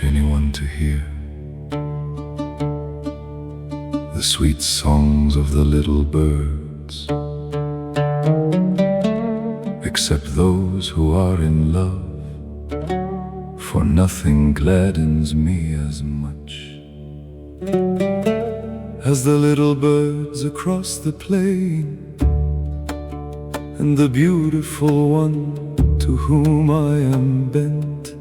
anyone to hear the sweet songs of the little birds, except those who are in love, for nothing gladdens me as much as the little birds across the plain, and the beautiful one to whom I am bent.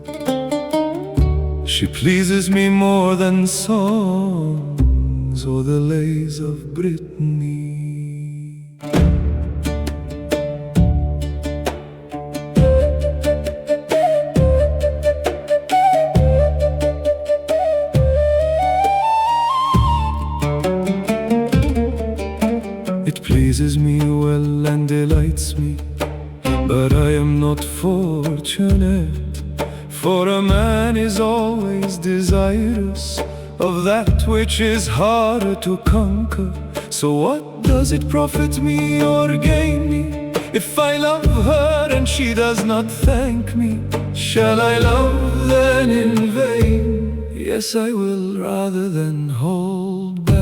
She pleases me more than songs or the lays of Brittany. It pleases me well and delights me, but I am not fortunate, for a man is always desirous of that which is harder to conquer. So what does it profit me or gain me if I love her and she does not thank me? Shall I love then in vain? Yes, I will, rather than hold back.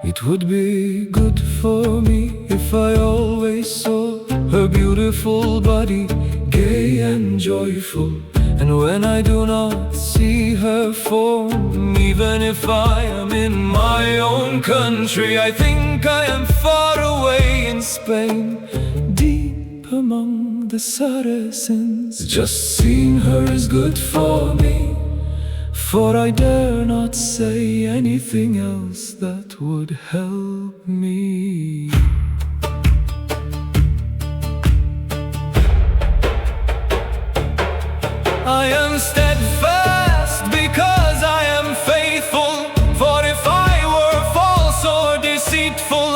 It would be good for me if I always saw her beautiful body, gay and joyful. And when I do not see her form, even if I am in my own country, I think I am far away in Spain, deep among the Saracens. Just seeing her is good for me, for I dare not say anything else that would help me. I am steadfast because I am faithful, for if I were false or deceitful,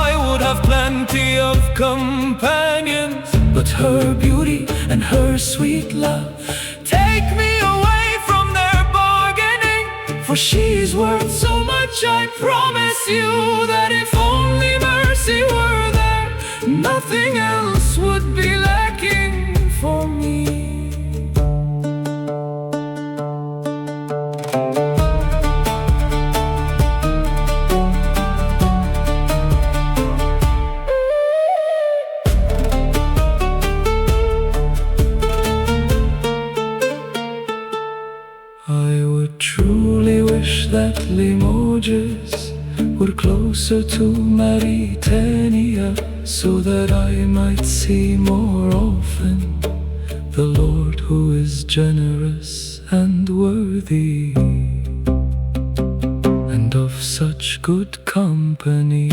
I would have plenty of companions. But her beauty and her sweet love take me away from their bargaining, for she's worth so much. I promise you that if only mercy were there, nothing else would be lacking for me. I would truly wish that Limoges were closer to Mauritania, so that I might see more often the Lord who is generous and worthy, and of such good company.